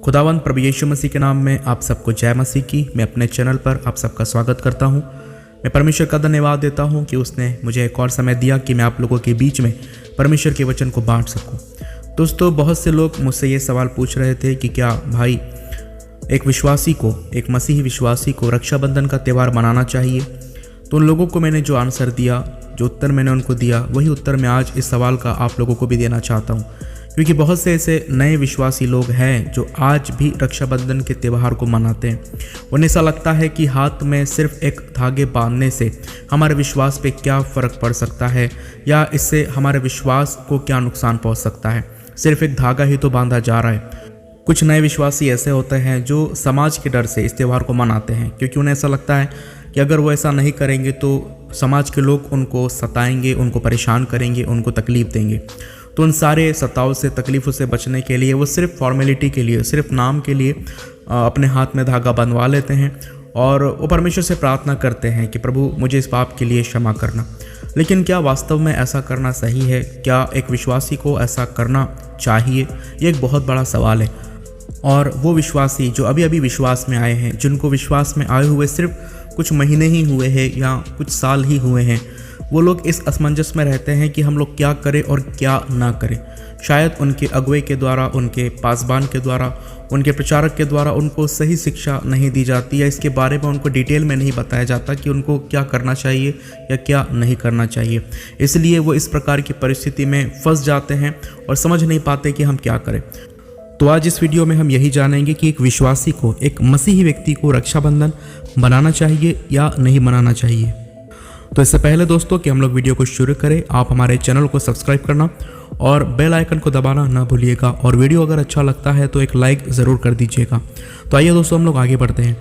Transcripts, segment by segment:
खुदावंद प्रभु यीशु मसीह के नाम में आप सबको जय मसीह की। मैं अपने चैनल पर आप सबका स्वागत करता हूं। मैं परमेश्वर का धन्यवाद देता हूं कि उसने मुझे एक और समय दिया कि मैं आप लोगों के बीच में परमेश्वर के वचन को बांट सकूं। दोस्तों, बहुत से लोग मुझसे ये सवाल पूछ रहे थे कि क्या भाई एक विश्वासी को, एक मसीही विश्वासी को रक्षाबंधन का त्यौहार मनाना चाहिए। तो उन लोगों को मैंने जो आंसर दिया, जो उत्तर मैंने उनको दिया, वही उत्तर मैं आज इस सवाल का आप लोगों को भी देना चाहता हूँ। क्योंकि बहुत से ऐसे नए विश्वासी लोग हैं जो आज भी रक्षाबंधन के त्यौहार को मनाते हैं। उन्हें ऐसा लगता है कि हाथ में सिर्फ एक धागे बांधने से हमारे विश्वास पे क्या फ़र्क पड़ सकता है, या इससे हमारे विश्वास को क्या नुकसान पहुंच सकता है। सिर्फ एक धागा ही तो बांधा जा रहा है। कुछ नए विश्वासी ऐसे होते हैं जो समाज के डर से इस त्यौहार को मनाते हैं, क्योंकि उन्हें ऐसा लगता है कि अगर वो ऐसा नहीं करेंगे तो समाज के लोग उनको सताएंगे, उनको परेशान करेंगे, उनको तकलीफ़ देंगे। तो उन सारे सताव से, तकलीफ़ों से बचने के लिए वो सिर्फ फॉर्मेलिटी के लिए, सिर्फ नाम के लिए अपने हाथ में धागा बंधवा लेते हैं और वो परमेश्वर से प्रार्थना करते हैं कि प्रभु मुझे इस पाप के लिए क्षमा करना। लेकिन क्या वास्तव में ऐसा करना सही है? क्या एक विश्वासी को ऐसा करना चाहिए? ये एक बहुत बड़ा सवाल है। और वो विश्वासी जो अभी अभी विश्वास में आए हैं, जिनको विश्वास में आए हुए सिर्फ कुछ महीने ही हुए हैं या कुछ साल ही हुए हैं, वो लोग इस असमंजस में रहते हैं कि हम लोग क्या करें और क्या ना करें। शायद उनके अगुवे के द्वारा, उनके पासबान के द्वारा, उनके प्रचारक के द्वारा उनको सही शिक्षा नहीं दी जाती, या इसके बारे में उनको डिटेल में नहीं बताया जाता कि उनको क्या करना चाहिए या क्या नहीं करना चाहिए। इसलिए वो इस प्रकार की परिस्थिति में फंस जाते हैं और समझ नहीं पाते कि हम क्या करें। तो आज इस वीडियो में हम यही जानेंगे कि एक विश्वासी को, एक मसीही व्यक्ति को रक्षाबंधन मनाना चाहिए या नहीं मनाना चाहिए। तो इससे पहले दोस्तों कि हम लोग वीडियो को शुरू करें, आप हमारे चैनल को सब्सक्राइब करना और बेल आइकन को दबाना ना भूलिएगा। और वीडियो अगर अच्छा लगता है तो एक लाइक ज़रूर कर दीजिएगा। तो आइए दोस्तों, हम लोग आगे बढ़ते हैं।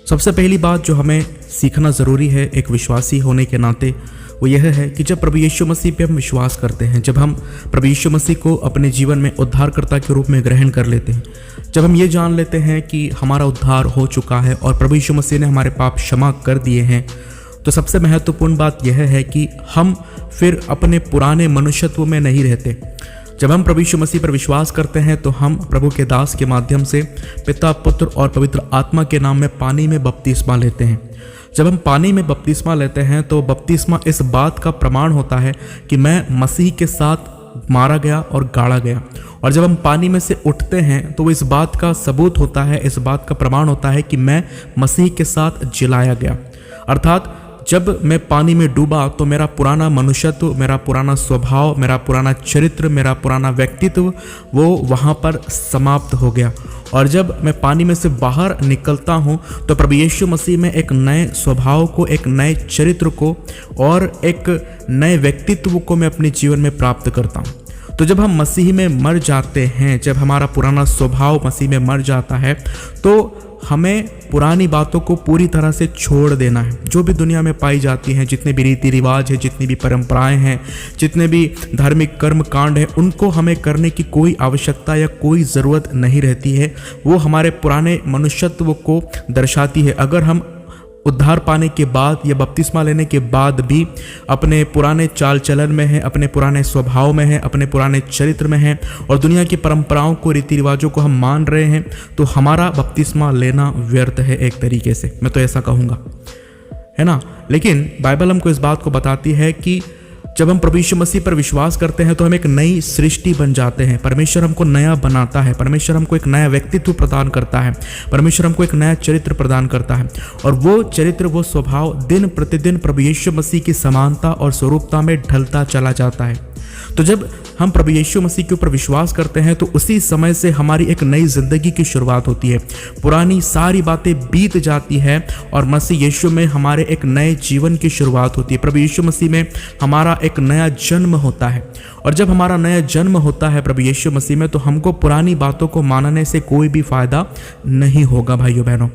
सबसे पहली बात जो हमें सीखना ज़रूरी है एक विश्वासी होने के नाते, वो यह है कि जब प्रभु यीशु मसीह पे हम विश्वास करते हैं, जब हम प्रभु यीशु मसीह को अपने जीवन में उद्धारकर्ता के रूप में ग्रहण कर लेते हैं, जब हम ये जान लेते हैं कि हमारा उद्धार हो चुका है और प्रभु यीशु मसीह ने हमारे पाप क्षमा कर दिए हैं, तो सबसे महत्वपूर्ण बात यह है कि हम फिर अपने पुराने मनुष्यत्व में नहीं रहते। जब हम प्रभु यीशु मसीह पर विश्वास करते हैं तो हम प्रभु के दास के माध्यम से पिता, पुत्र और पवित्र आत्मा के नाम में पानी में बपतिस्मा लेते हैं। जब हम पानी में बपतिस्मा लेते हैं तो बपतिस्मा इस बात का प्रमाण होता है कि मैं मसीह के साथ मारा गया और गाड़ा गया। और जब हम पानी में से उठते हैं तो इस बात का सबूत होता है, इस बात का प्रमाण होता है कि मैं मसीह के साथ जिलाया गया। अर्थात जब मैं पानी में डूबा तो मेरा पुराना मनुष्यत्व, मेरा पुराना स्वभाव, मेरा पुराना चरित्र, मेरा पुराना व्यक्तित्व वो वहाँ पर समाप्त हो गया। और जब मैं पानी में से बाहर निकलता हूँ तो प्रभु यीशु मसीह में एक नए स्वभाव को, एक नए चरित्र को और एक नए व्यक्तित्व को मैं अपने जीवन में प्राप्त करता हूँ। तो जब हम मसीह में मर जाते हैं, जब हमारा पुराना स्वभाव मसीह में मर जाता है, तो हमें पुरानी बातों को पूरी तरह से छोड़ देना है। जो भी दुनिया में पाई जाती हैं, जितने भी रीति रिवाज है, जितनी भी परंपराएं हैं, जितने भी धार्मिक कर्म कांड हैं, उनको हमें करने की कोई आवश्यकता या कोई ज़रूरत नहीं रहती है। वो हमारे पुराने मनुष्यत्व को दर्शाती है। अगर हम उद्धार पाने के बाद या बपतिस्मा लेने के बाद भी अपने पुराने चाल चलन में हैं, अपने पुराने स्वभाव में हैं, अपने पुराने चरित्र में हैं और दुनिया की परंपराओं को, रीति रिवाजों को हम मान रहे हैं, तो हमारा बपतिस्मा लेना व्यर्थ है एक तरीके से। मैं तो ऐसा कहूँगा, है ना। लेकिन बाइबल हमको इस बात को बताती है कि जब हम प्रभु यीशु मसीह पर विश्वास करते हैं तो हम एक नई सृष्टि बन जाते हैं। परमेश्वर हमको नया बनाता है, परमेश्वर हमको एक नया व्यक्तित्व प्रदान करता है, परमेश्वर हमको एक नया चरित्र प्रदान करता है। और वो चरित्र, वो स्वभाव दिन प्रतिदिन प्रभु यीशु मसीह की समानता और स्वरूपता में ढलता चला जाता है। तो जब हम प्रभु यीशु मसीह के ऊपर विश्वास करते हैं तो उसी समय से हमारी एक नई जिंदगी की शुरुआत होती है। पुरानी सारी बातें बीत जाती है और मसीह यीशु में हमारे एक नए जीवन की शुरुआत होती है। प्रभु यीशु मसीह में हमारा एक नया जन्म होता है। और जब हमारा नया जन्म होता है प्रभु यीशु मसीह में, तो हमको पुरानी बातों को मानने से कोई भी फायदा नहीं होगा। भाइयों बहनों,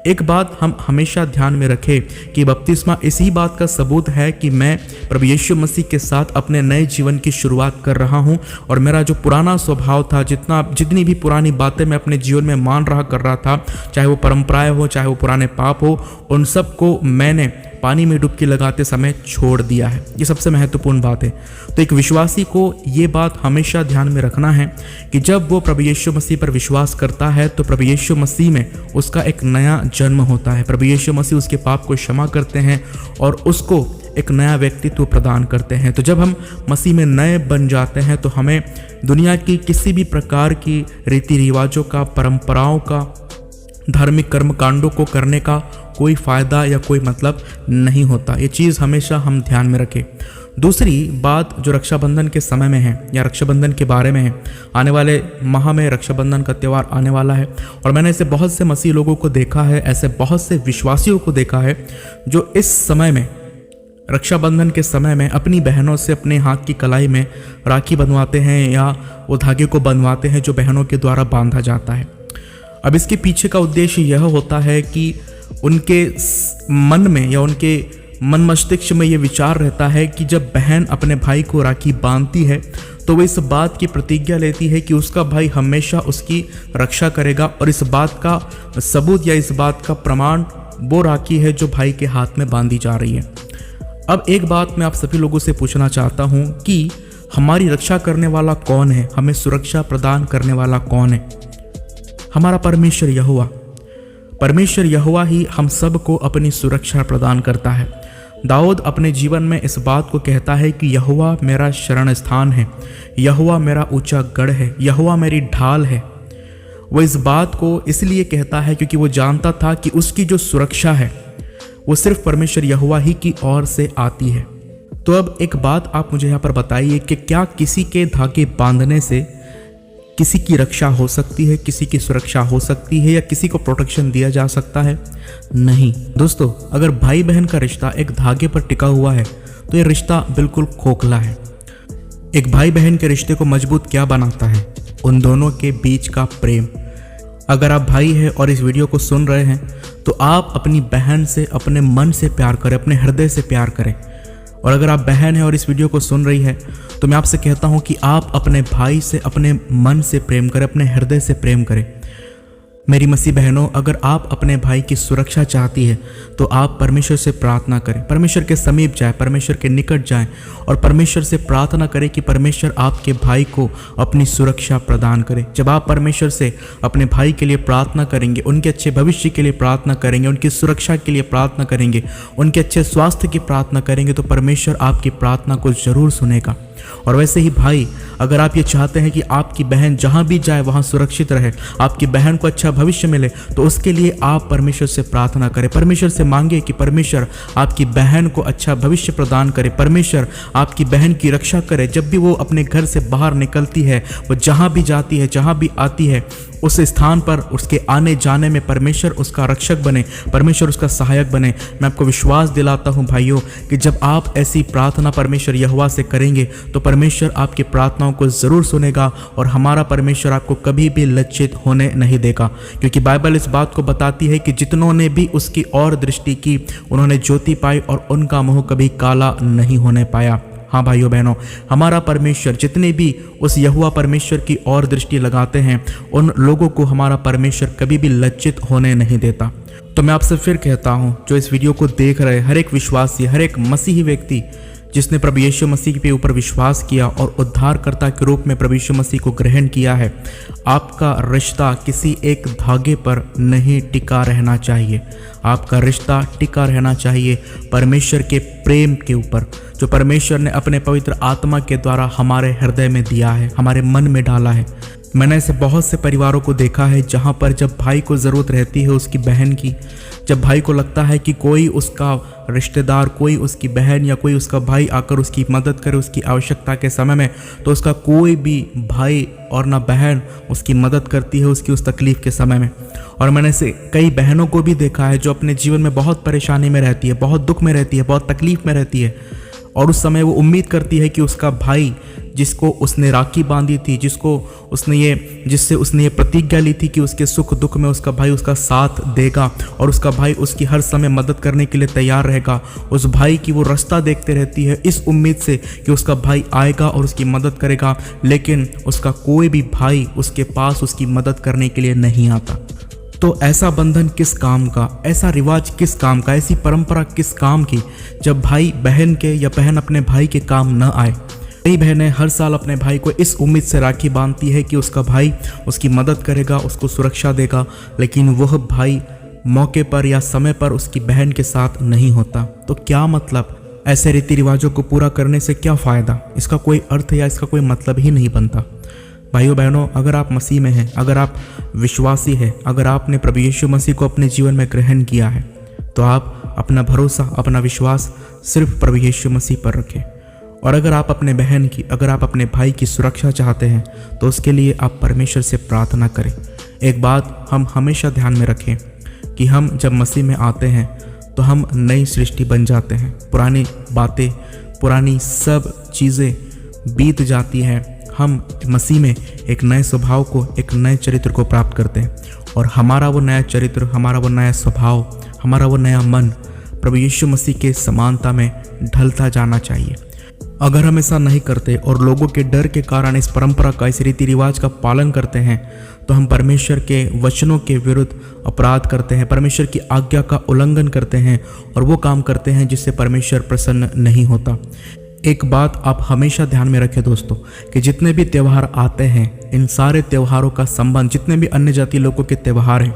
एक बात हम हमेशा ध्यान में रखें कि बपतिस्मा इसी बात का सबूत है कि मैं प्रभु यीशु मसीह के साथ अपने नए जीवन की शुरुआत कर रहा हूं और मेरा जो पुराना स्वभाव था, जितनी भी पुरानी बातें मैं अपने जीवन में मान रहा कर रहा था, चाहे वो परंपराएं हो, चाहे वो पुराने पाप हो, उन सब को मैंने पानी में डुबकी लगाते समय छोड़ दिया है। ये सबसे महत्वपूर्ण बात है। तो एक विश्वासी को ये बात हमेशा ध्यान में रखना है कि जब वो प्रभु यीशु मसीह पर विश्वास करता है तो प्रभु यीशु मसीह में उसका एक नया जन्म होता है। प्रभु यीशु मसीह उसके पाप को क्षमा करते हैं और उसको एक नया व्यक्तित्व प्रदान करते हैं। तो जब हम मसीह में नए बन जाते हैं तो हमें दुनिया की किसी भी प्रकार की रीति रिवाजों का, परंपराओं का, धार्मिक कर्मकांडों को करने का कोई फ़ायदा या कोई मतलब नहीं होता। ये चीज़ हमेशा हम ध्यान में रखें। दूसरी बात जो रक्षाबंधन के समय में है या रक्षाबंधन के बारे में है, आने वाले माह में रक्षाबंधन का त्यौहार आने वाला है और मैंने ऐसे बहुत से मसीह लोगों को देखा है, ऐसे बहुत से विश्वासियों को देखा है जो इस समय में, रक्षाबंधन के समय में अपनी बहनों से अपने हाथ की कलाई में राखी बंधवाते हैं या वो धागे को बंधवाते हैं जो बहनों के द्वारा बांधा जाता है। अब इसके पीछे का उद्देश्य यह होता है कि उनके मन में या उनके मन मस्तिष्क में ये विचार रहता है कि जब बहन अपने भाई को राखी बांधती है तो वो इस बात की प्रतिज्ञा लेती है कि उसका भाई हमेशा उसकी रक्षा करेगा और इस बात का सबूत या इस बात का प्रमाण वो राखी है जो भाई के हाथ में बांधी जा रही है। अब एक बात मैं आप सभी लोगों से पूछना चाहता हूँ कि हमारी रक्षा करने वाला कौन है, हमें सुरक्षा प्रदान करने वाला कौन है? हमारा परमेश्वर यहोवा। परमेश्वर यहोवा ही हम सब को अपनी सुरक्षा प्रदान करता है। दाऊद अपने जीवन में इस बात को कहता है कि यहोवा मेरा शरण स्थान है, यहोवा मेरा ऊंचा गढ़ है, यहोवा मेरी ढाल है। वो इस बात को इसलिए कहता है क्योंकि वो जानता था कि उसकी जो सुरक्षा है वो सिर्फ परमेश्वर यहोवा ही की ओर से आती है। तो अब एक बात आप मुझे यहाँ पर बताइए कि क्या किसी के धागे बांधने से किसी की रक्षा हो सकती है, किसी की सुरक्षा हो सकती है या किसी को प्रोटेक्शन दिया जा सकता है? नहीं दोस्तों, अगर भाई बहन का रिश्ता एक धागे पर टिका हुआ है तो ये रिश्ता बिल्कुल खोखला है। एक भाई बहन के रिश्ते को मजबूत क्या बनाता है? उन दोनों के बीच का प्रेम। अगर आप भाई हैं और इस वीडियो को सुन रहे हैं तो आप अपनी बहन से अपने मन से प्यार करें, अपने हृदय से प्यार करें। और अगर आप बहन हैं और इस वीडियो को सुन रही है तो मैं आपसे कहता हूं कि आप अपने भाई से अपने मन से प्रेम करें, अपने हृदय से प्रेम करें। मेरी मसीह बहनों, अगर आप अपने भाई की सुरक्षा चाहती है तो आप परमेश्वर से प्रार्थना करें, परमेश्वर के समीप जाएं, परमेश्वर के निकट जाएं और परमेश्वर से प्रार्थना करें कि परमेश्वर आपके भाई को अपनी सुरक्षा प्रदान करे। जब आप परमेश्वर से अपने भाई के लिए प्रार्थना करेंगे, उनके अच्छे भविष्य के लिए प्रार्थना करेंगे, उनकी सुरक्षा के लिए प्रार्थना करेंगे, उनके अच्छे स्वास्थ्य की प्रार्थना करेंगे तो परमेश्वर आपकी प्रार्थना को जरूर सुनेगा। और वैसे ही भाई, अगर आप ये चाहते हैं कि आपकी बहन जहाँ भी जाए वहाँ सुरक्षित रहे, आपकी बहन को अच्छा भविष्य मिले, तो उसके लिए आप परमेश्वर से प्रार्थना करें, परमेश्वर से मांगे कि परमेश्वर आपकी बहन को अच्छा भविष्य प्रदान करे, परमेश्वर आपकी बहन की रक्षा करे। जब भी वो अपने घर से बाहर निकलती है, वो जहाँ भी जाती है, जहाँ भी आती है, उस स्थान पर उसके आने जाने में परमेश्वर उसका रक्षक बने, परमेश्वर उसका सहायक बने। मैं आपको विश्वास दिलाता हूँ भाइयों कि जब आप ऐसी प्रार्थना परमेश्वर यहोवा से करेंगे तो परमेश्वर आपकी प्रार्थनाओं को ज़रूर सुनेगा और हमारा परमेश्वर आपको कभी भी लज्जित होने नहीं देगा, क्योंकि बाइबल इस बात को बताती है कि जितनों ने भी उसकी ओर दृष्टि की उन्होंने ज्योति पाई और उनका मुँह कभी काला नहीं होने पाया। हाँ भाइयों बहनों, हमारा परमेश्वर, जितने भी उस यहोवा परमेश्वर की ओर दृष्टि लगाते हैं उन लोगों को हमारा परमेश्वर कभी भी लज्जित होने नहीं देता। तो मैं आपसे फिर कहता हूँ, जो इस वीडियो को देख रहे हर एक विश्वासी, हर एक मसीही व्यक्ति जिसने प्रभु यीशु मसीह के ऊपर विश्वास किया और उद्धारकर्ता के रूप में प्रभु यीशु मसीह को ग्रहण किया है, आपका रिश्ता किसी एक धागे पर नहीं टिका रहना चाहिए। आपका रिश्ता टिका रहना चाहिए परमेश्वर के प्रेम के ऊपर, जो परमेश्वर ने अपने पवित्र आत्मा के द्वारा हमारे हृदय में दिया है, हमारे मन में डाला है। मैंने ऐसे बहुत से परिवारों को देखा है जहाँ पर जब भाई को ज़रूरत रहती है उसकी बहन की, जब भाई को लगता है कि कोई उसका रिश्तेदार, कोई उसकी बहन या कोई उसका भाई आकर उसकी मदद करे उसकी आवश्यकता के समय में, तो उसका कोई भी भाई और ना बहन उसकी मदद करती है उसकी उस तकलीफ़ के समय में। और मैंने से कई बहनों को भी देखा है जो अपने जीवन में बहुत परेशानी में रहती है, बहुत दुख में रहती है, बहुत तकलीफ़ में रहती है और उस समय वो उम्मीद करती है कि उसका भाई, जिसको उसने राखी बांधी थी, जिससे उसने ये प्रतिज्ञा ली थी कि उसके सुख दुख में उसका भाई उसका साथ देगा और उसका भाई उसकी हर समय मदद करने के लिए तैयार रहेगा, उस भाई की वो रास्ता देखते रहती है इस उम्मीद से कि उसका भाई आएगा और उसकी मदद करेगा, लेकिन उसका कोई भी भाई उसके पास उसकी मदद करने के लिए नहीं आता। तो ऐसा बंधन किस काम का, ऐसा रिवाज किस काम का, ऐसी परंपरा किस काम की, जब भाई बहन के या बहन अपने भाई के काम न आए। कई बहनें हर साल अपने भाई को इस उम्मीद से राखी बांधती है कि उसका भाई उसकी मदद करेगा, उसको सुरक्षा देगा, लेकिन वह भाई मौके पर या समय पर उसकी बहन के साथ नहीं होता। तो क्या मतलब, ऐसे रीति रिवाजों को पूरा करने से क्या फ़ायदा, इसका कोई अर्थ या इसका कोई मतलब ही नहीं बनता। भाइयों बहनों, अगर आप मसीह में हैं, अगर आप विश्वासी हैं, अगर आपने प्रभु यीशु मसीह को अपने जीवन में ग्रहण किया है, तो आप अपना भरोसा, अपना विश्वास सिर्फ प्रभु यीशु मसीह पर रखें। और अगर आप अपने बहन की, अगर आप अपने भाई की सुरक्षा चाहते हैं, तो उसके लिए आप परमेश्वर से प्रार्थना करें। एक बात हम हमेशा ध्यान में रखें कि हम जब मसीह में आते हैं तो हम नई सृष्टि बन जाते हैं। पुरानी बातें, पुरानी सब चीज़ें बीत जाती हैं। हम मसीह में एक नए स्वभाव को, एक नए चरित्र को प्राप्त करते हैं, और हमारा वो नया चरित्र, हमारा वो नया स्वभाव, हमारा वो नया मन प्रभु यीशु मसीह के समानता में ढलता जाना चाहिए। अगर हम ऐसा नहीं करते और लोगों के डर के कारण इस परंपरा का, इस रीति रिवाज का पालन करते हैं, तो हम परमेश्वर के वचनों के विरुद्ध अपराध करते हैं, परमेश्वर की आज्ञा का उल्लंघन करते हैं और वो काम करते हैं जिससे परमेश्वर प्रसन्न नहीं होता। एक बात आप हमेशा ध्यान में रखें दोस्तों, कि जितने भी त्यौहार आते हैं, इन सारे त्योहारों का संबंध, जितने भी अन्य जाति लोगों के त्यौहार हैं,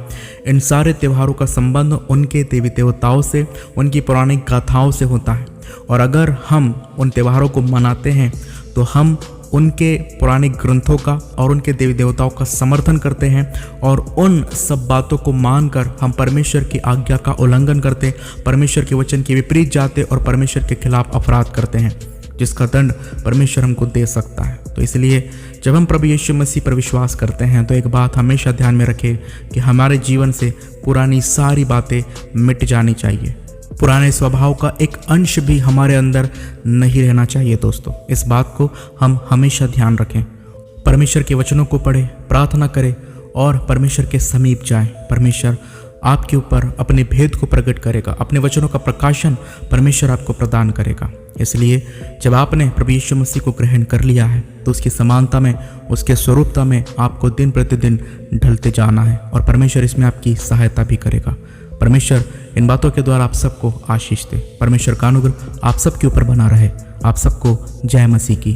इन सारे त्योहारों का संबंध उनके देवी देवताओं से, उनकी पौराणिक गाथाओं से होता है। और अगर हम उन त्योहारों को मनाते हैं तो हम उनके पौराणिक ग्रंथों का और उनके देवी देवताओं का समर्थन करते हैं, और उन सब बातों को मानकर हम परमेश्वर की आज्ञा का उल्लंघन करते, परमेश्वर के वचन के विपरीत जाते और परमेश्वर के खिलाफ अपराध करते हैं, जिसका दंड परमेश्वर हमको दे सकता है। तो इसलिए जब हम प्रभु यीशु मसीह पर विश्वास करते हैं, तो एक बात हमेशा ध्यान में रखें कि हमारे जीवन से पुरानी सारी बातें मिट जानी चाहिए। पुराने स्वभाव का एक अंश भी हमारे अंदर नहीं रहना चाहिए दोस्तों। इस बात को हम हमेशा ध्यान रखें। परमेश्वर के वचनों को पढ़ें, प्रार्थना करें और परमेश्वर के समीप जाएं। परमेश्वर आपके ऊपर अपने भेद को प्रकट करेगा, अपने वचनों का प्रकाशन परमेश्वर आपको प्रदान करेगा। इसलिए जब आपने प्रभु यीशु मसीह को ग्रहण कर लिया है, तो उसकी समानता में, उसके स्वरूपता में आपको दिन प्रतिदिन ढलते जाना है, और परमेश्वर इसमें आपकी सहायता भी करेगा। परमेश्वर इन बातों के द्वारा आप सबको आशीष दे। परमेश्वर का अनुग्रह आप सबके ऊपर बना रहे। आप सबको जय मसीह की।